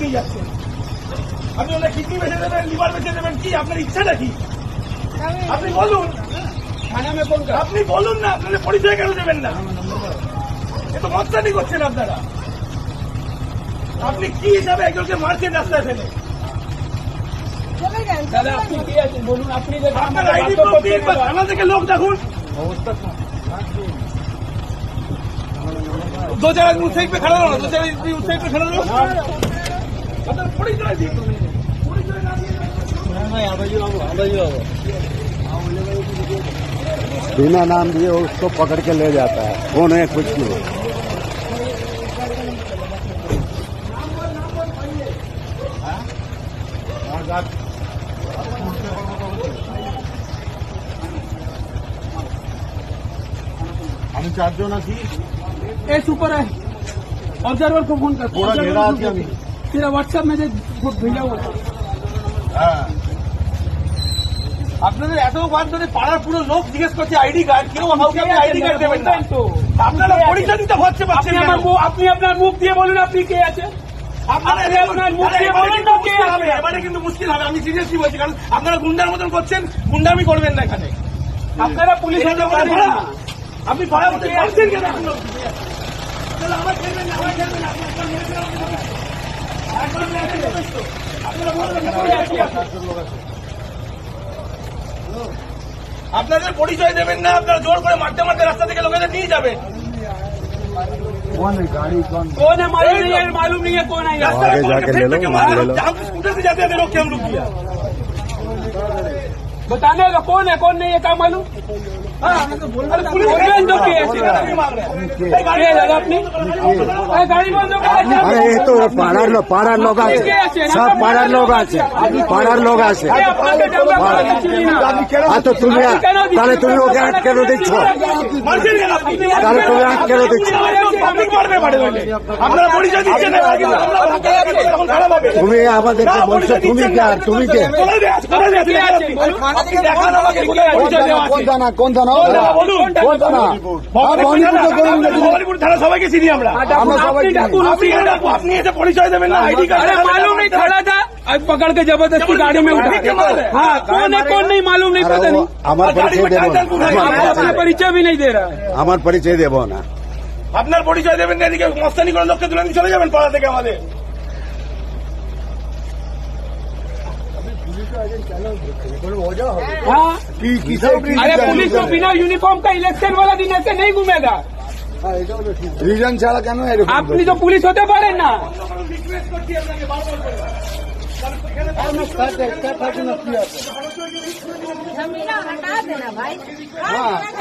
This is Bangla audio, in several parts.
নিয়ে যাচ্ছেন? আপনি ওনার কিডনি বেঁচে দেবেন, লিভার বেঁচে দেবেন, কি আপনার ইচ্ছাটা কি? আপনি বলুন, আপনি বলুন না, আপনাদের পরিচয় কেন দেবেন না? এত মস্তানি করছেন আপনারা। আপনি কি হিসাবে একজনকে মারছেন রাস্তায় ফেলে? দাদা আপনি কি আছেন বলুন, আপনি আপনার আইডি প্রুফ দিন বা থানা থেকে লোক দেখুন। दो जगह उस साइड पे खड़ा रहो, दो जगह उस साइड पे खड़ा रहो। परिचय दिए, परिचय ना दिए बिना नाम दिए उसको पकड़ के ले जाता है, कौन है कुछ नहीं। हम चारजन आছি सुपर है ऑब्जर्वर को फोन कर, थोड़ा घेरा आছি আমি तेरा व्हाट्सएप में भेजा हुआ था। হ্যাঁ আপনাদের এত বার ধরে পাড়ার পুরো লোক জিজ্ঞেস করছে আইডি কার্ড, কেউ কাউকে আপনি আইডি কার্ড দেবেন না। তো আপনারা পরিচয় দিতে পারছে পাচ্ছেন না। আপনি আপনার মুখ দিয়ে বলুন আপনি কে আছে, আপনার মুখ দিয়ে বলুন না কে আছে। এবারে কিন্তু মুশকিল হবে, আমি সিরিয়াসলি বলছি, কারণ আপনারা গুন্ডার মতন করছেন, গুন্ডামি করবেন না এখানে। আপনারা পুলিশ হতে পারেন না, আপনি পাড়ার মধ্যে করছেন কেন? আমার খেলবেন না, আমার খেলবেন না, আপনাদের পরিচয় দেবেন না, আপনারা জোর করে মারতে মারতে রাস্তা থেকে লোকেদের নিয়ে যাবেন। कौन है गाड़ी कौन कौन है मालूम नहीं है कौन है। आगे जाके ले लो, हम स्कूटर से जाते हैं, रोक के हम लोग किया। बताने का कौन है कौन नहीं है क्या मालूम। पुलिस बंद हो गई दादा अपनी गाड़ी बंद हो गई। अरे ये तो পাড়ার লোক আছে, সব পাড়ার লোক আছে, পাড়ার লোক আছে। তো তুমি তাহলে তুমি ওকে আটকে দিচ্ছ, তাহলে তুমি আটকে দিচ্ছ। আপনারা পরিচয় দিচ্ছেন না, তুমি আমাদেরকে বলছো তুমি কে আর তুমি কে? কোন থানা বলুন, সবাইকে চিনি আমরা। আপনি এসে পরিচয় দেবেন না, আইডি কার্ড मालूम नहीं खड़ा था, अब पकड़ के जबरदस्ती गाड़ी में उठा। हाँ कौन है कौन नहीं मालूम नहीं, पता नहीं। আমার পরিচয় দেব না, अपना परिचय भी नहीं दे रहा है। আমার পরিচয় দেব না। আপনার পরিচয় দেবেন না, এদিকে মস্তানি করে লোককে তুলে নিয়ে চলে যাবেন পাড়া থেকে আমাদের। हाँ अरे पुलिस तो बिना यूनिफॉर्म का इलेक्शन वाला दिन ऐसे नहीं घूमेगा। রিজন ছাড়া কেন এরকম? আপনি তো পুলিশ হতে পারেন না।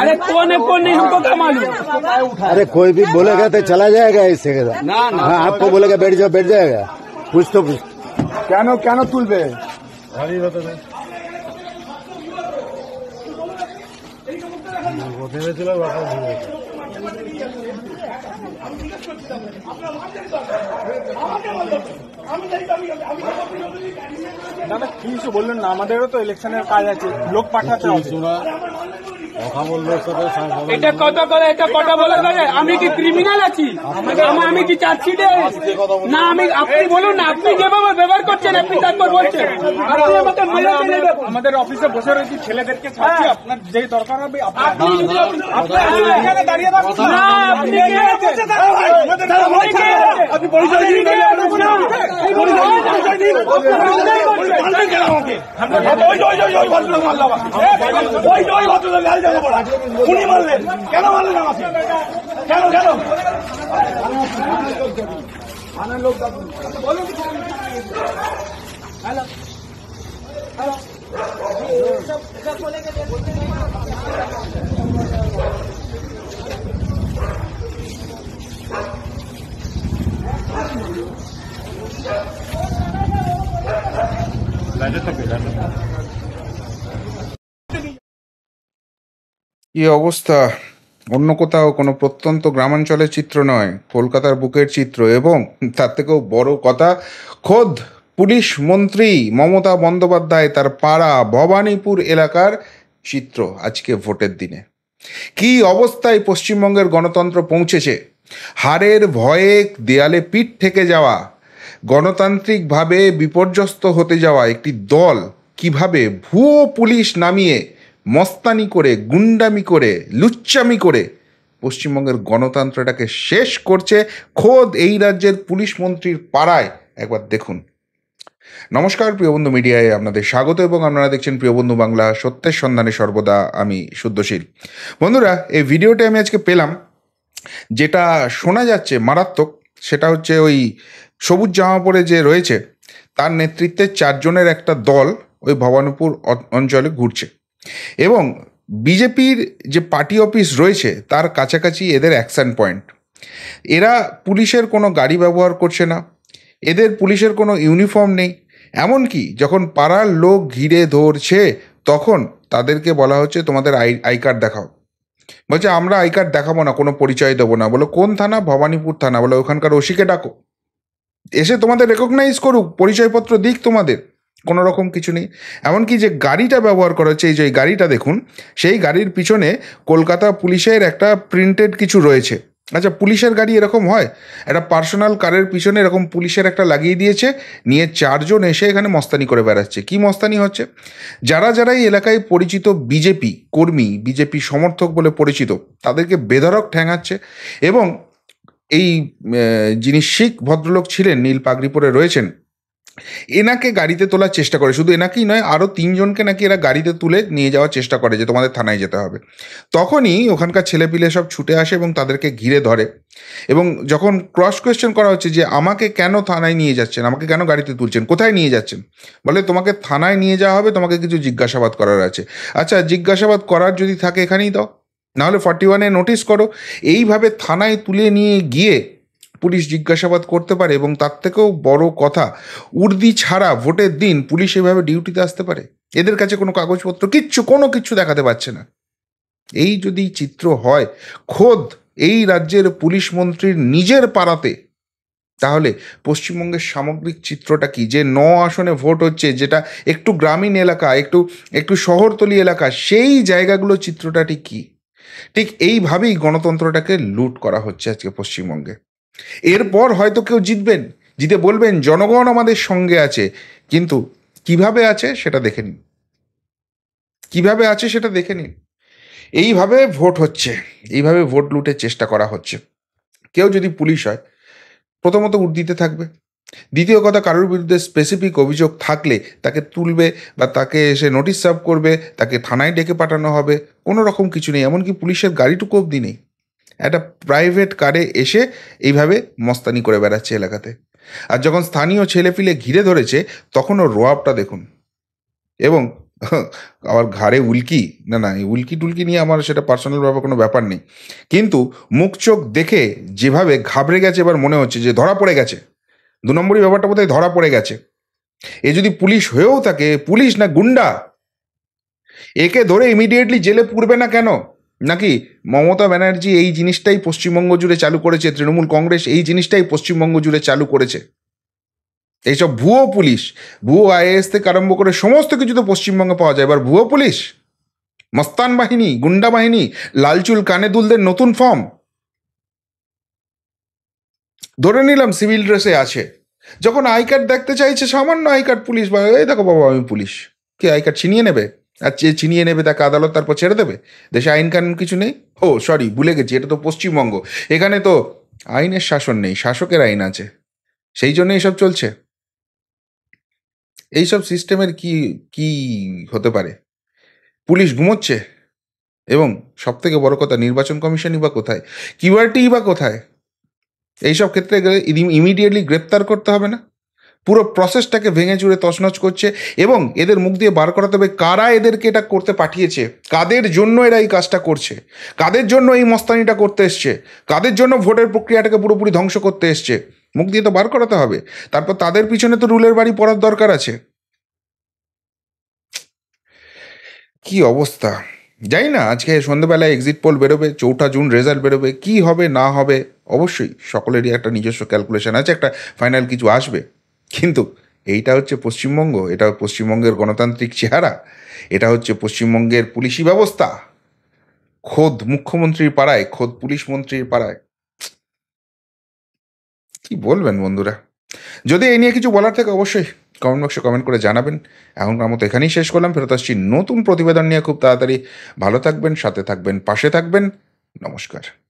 अरे कौन है कौन नहीं हमको क्या मालूम। अरे कोई भी बोलेगा तो चला जाएगा इससे। ना ना हाँ आपको बोलेगा बैठ जाओ, बैठ जाएगा। कुछ तो কেন কেন তুলবে? দাদা কি কিছু বললেন না, আমাদেরও তো ইলেকশনের কাজ আছে, লোক পাঠাতে হবে। কথা বললো এটা কত করে, এটা কত বলে করে আমি কি ক্রিমিনাল আছি? আমি কি চার্জশিটে না? আমি আপনি বলুন না, আপনি যেভাবে ব্যবহার করছেন আপনি তারপর বলছেন আপনি আমাকে মেরে চলে যাবেন। আমাদের অফিসে বসে রয়েছি, ছেলেদেরকে ছাড়ছি, আপনার যে দরকার হবে আপনি যদি এখানে দাঁড়িয়ে থাকুন না, আপনি আপনি পরিচয় দিন, উনি মারলেন কেন? মারলেন আমাকে কেন? কেন এই অবস্থা অন্য কোথাও কোনো প্রত্যন্ত গ্রামাঞ্চলের চিত্র নয়, কলকাতার বুকের চিত্র। এবং তার থেকেও বড় কথা, খোদ পুলিশ মন্ত্রী মমতা বন্দ্যোপাধ্যায় তার পাড়া ভবানীপুর এলাকার চিত্র আজকে ভোটের দিনে। কি অবস্থায় পশ্চিমবঙ্গের গণতন্ত্র পৌঁছেছে! হারের ভয়ে দেয়ালে পিঠ থেকে যাওয়া, গণতান্ত্রিকভাবে বিপর্যস্ত হতে যাওয়া একটি দল কিভাবে ভুয়ো পুলিশ নামিয়ে মস্তানি করে, গুন্ডামি করে, লুচ্চামি করে পশ্চিমবঙ্গের গণতন্ত্রটাকে শেষ করছে খোদ এই রাজ্যের পুলিশ মন্ত্রীর পাড়ায়, একবার দেখুন। নমস্কার, প্রিয়বন্ধু মিডিয়ায় আপনাদের স্বাগত এবং আপনারা দেখছেন প্রিয়বন্ধু বাংলা, সত্যের সন্ধানে সর্বদা আমি শুদ্ধশীল। বন্ধুরা, এই ভিডিওটা আমি আজকে পেলাম, যেটা শোনা যাচ্ছে মারাত্মক। সেটা হচ্ছে ওই সবুজ জামা পরে যে রয়েছে তার নেতৃত্বে 4 জনের একটা দল ওই ভবানীপুর অঞ্চলে ঘুরছে এবং বিজেপির যে পার্টি অফিস রয়েছে তার কাছাকাছি এদের অ্যাকশন পয়েন্ট। এরা পুলিশের কোনো গাড়ি ব্যবহার করছে না, এদের পুলিশের কোনো ইউনিফর্ম নেই। এমনকি যখন পাড়ার লোক ঘিরে ধরছে তখন তাদেরকে বলা হচ্ছে তোমাদের আই কার্ড দেখাও। বলছে আমরা আই কার্ড দেখাবো না, কোনো পরিচয় দেবো না। বলো কোন থানা? ভবানীপুর থানা। বলে ওখানকার ওসিকে ডাকো, এসে তোমাদের রেকগনাইজ করুক, পরিচয়পত্র দিক। তোমাদের কোনো রকম কিছু নেই। এমনকি যে গাড়িটা ব্যবহার করা হচ্ছে, এই যে গাড়িটা দেখুন, সেই গাড়ির পিছনে কলকাতা পুলিশের একটা প্রিন্টেড কিছু রয়েছে। আচ্ছা, পুলিশের গাড়ি এরকম হয়? একটা পার্সোনাল কারের পিছনে এরকম পুলিশের একটা লাগিয়ে দিয়েছে, নিয়ে 4 জন এসে এখানে মস্তানি করে বেড়াচ্ছে। কি মস্তানি হচ্ছে? যারা যারা এই এলাকায় পরিচিত বিজেপি কর্মী, বিজেপি সমর্থক বলে পরিচিত, তাদেরকে বেধড়ক ঠ্যাঙাচ্ছে। এবং এই যিনি শিখ ভদ্রলোক ছিলেন, নীল পাগড়ি পরে রয়েছেন, এনাকে গাড়িতে তোলার চেষ্টা করে। শুধু এনাকেই নয়, আরও 3 জনকে নাকি এরা গাড়িতে তুলে নিয়ে যাওয়ার চেষ্টা করে যে তোমাদের থানায় যেতে হবে। তখনই ওখানকার ছেলেপিলে সব ছুটে আসে এবং তাদেরকে ঘিরে ধরে। এবং যখন ক্রস কোয়েশ্চেন করা হচ্ছে যে আমাকে কেন থানায় নিয়ে যাচ্ছেন, আমাকে কেন গাড়িতে তুলছেন, কোথায় নিয়ে যাচ্ছেন, বলে তোমাকে থানায় নিয়ে যাওয়া হবে, তোমাকে কিছু জিজ্ঞাসাবাদ করার আছে। আচ্ছা, জিজ্ঞাসাবাদ করার যদি থাকে এখানেই দাও, নাহলে 41-এ নোটিশ করো। এইভাবে থানায় তুলে নিয়ে গিয়ে পুলিশ জিজ্ঞাসাবাদ করতে পারে। এবং তার থেকেও বড় কথা, উর্দি ছাড়া ভোটের দিন পুলিশ এভাবে ডিউটিতে আসতে পারে? এদের কাছে কোনো কাগজপত্র, কোনো কিছু দেখাতে পারছে না। এই যদি চিত্র হয় খোদ এই রাজ্যের পুলিশ মন্ত্রীর নিজের পাড়াতে, তাহলে পশ্চিমবঙ্গের সামগ্রিক চিত্রটা কি? যে 9 আসনে ভোট হচ্ছে, যেটা একটু গ্রামীণ এলাকা, একটু শহরতলি এলাকা, সেই জায়গাগুলো চিত্রটা ঠিক কী? ঠিক এইভাবেই গণতন্ত্রটাকে লুট করা হচ্ছে আজকে পশ্চিমবঙ্গে। এরপর হয়তো কেউ জিতে বলবেন জনগণ আমাদের সঙ্গে আছে, কিন্তু কিভাবে আছে সেটা দেখে নিন, কিভাবে আছে সেটা দেখে নিন। এইভাবে ভোট হচ্ছে, এইভাবে ভোট লুটের চেষ্টা করা হচ্ছে। কেউ যদি পুলিশ হয়, প্রথমত উর্দিতে থাকবে। দ্বিতীয় কথা, কারোর বিরুদ্ধে স্পেসিফিক অভিযোগ থাকলে তাকে তুলবে বা তাকে এসে নোটিশ সার্ভ করবে, তাকে থানায় ডেকে পাঠানো হবে। কোনো রকম কিছু নেই। এমনকি পুলিশের গাড়িটুকু অবধি নেই। একটা প্রাইভেট কারে এসে এইভাবে মস্তানি করে বেড়াচ্ছে এলাকাতে। আর যখন স্থানীয় ছেলেপিলে ঘিরে ধরেছে তখন ওর রোয়াবটা দেখুন। এবং আবার ঘাড়ে উল্কি, না এই উল্কি টুলকি নিয়ে আমার সেটা পার্সোনাল কোনো ব্যাপার নেই, কিন্তু মুখ চোখ দেখে যেভাবে ঘাবড়ে গেছে, এবার মনে হচ্ছে যে ধরা পড়ে গেছে। 2 নম্বরই ব্যাপারটা বোধহয় ধরা পড়ে গেছে। এ যদি পুলিশ হয়েও থাকে, পুলিশ না গুন্ডা, একে ধরে ইমিডিয়েটলি জেলে পুরবে না কেন? নাকি মমতা ব্যানার্জি এই জিনিসটাই পশ্চিমবঙ্গ জুড়ে চালু করেছে, তৃণমূল কংগ্রেস এই জিনিসটাই পশ্চিমবঙ্গ জুড়ে চালু করেছে? এইসব ভুয়ো পুলিশ, ভুয়ো আইএএস থেকে আরম্ভ করে সমস্ত কিছু তো পশ্চিমবঙ্গে পাওয়া যায়। এবার ভুয়ো পুলিশ, মস্তান বাহিনী, গুন্ডা বাহিনী, লালচুল কানে দুলদের নতুন ফর্ম। ধরে নিলাম সিভিল ড্রেসে আছে, যখন আই কার্ড দেখতে চাইছে, সামান্য আই কার্ড, পুলিশ বা এই দেখো বাবা আমি পুলিশ, কে আই কার্ড ছিনিয়ে নেবে? আর ছিনিয়ে নেবে তাকে আদালত তারপর ছেড়ে দেবে? দেশে আইন কানুন কিছু নেই? ও সরি, ভুলে গেছি, এটা তো পশ্চিমবঙ্গ, এখানে তো আইনের শাসন নেই, শাসকের আইন আছে, সেই জন্য এইসব চলছে। এইসব সিস্টেমের কি হতে পারে? পুলিশ ঘুমোচ্ছে, এবং সব থেকে বড় কথা, নির্বাচন কমিশনই বা কোথায়, কিউআরটিই বা কোথায়? এইসব ক্ষেত্রে ইমিডিয়েটলি গ্রেপ্তার করতে হবে না? পুরো প্রসেসটাকে ভেঙে চুরে তছনছ করছে। এবং এদের মুখ দিয়ে বার করাতে হবে কারা এদেরকে এটা করতে পাঠিয়েছে, কাদের জন্য এরা এই কাজটা করছে, কাদের জন্য এই মস্তানিটা করতে এসছে, কাদের জন্য ভোটের প্রক্রিয়াটাকে পুরোপুরি ধ্বংস করতে এসছে। মুখ দিয়ে তো বার করাতে হবে। তারপর তাদের পিছনে তো রুলের বাড়ি পড়ার দরকার আছে। কি অবস্থা জানি না। আজকে সন্ধ্যেবেলায় এক্সিট পোল বেরোবে, 4 জুন রেজাল্ট বেরোবে। কি হবে না হবে অবশ্যই সকলেরই একটা নিজস্ব ক্যালকুলেশন আছে, একটা ফাইনাল কিছু আসবে। কিন্তু এইটা হচ্ছে পশ্চিমবঙ্গ, এটা পশ্চিমবঙ্গের গণতান্ত্রিক চেহারা, এটা হচ্ছে পশ্চিমবঙ্গের পুলিশি ব্যবস্থা। খোদ মুখ্যমন্ত্রীর পাড়ায়, খোদ পুলিশ মন্ত্রীর পাড়ায়। কি বলবেন বন্ধুরা? যদি এই নিয়ে কিছু বলার থাকে অবশ্যই কমেন্ট বক্সে কমেন্ট করে জানাবেন। এখনকার মতো এখানেই শেষ করলাম, ফেরত আসছি নতুন প্রতিবেদন নিয়ে খুব তাড়াতাড়ি। ভালো থাকবেন, সাথে থাকবেন, পাশে থাকবেন। নমস্কার।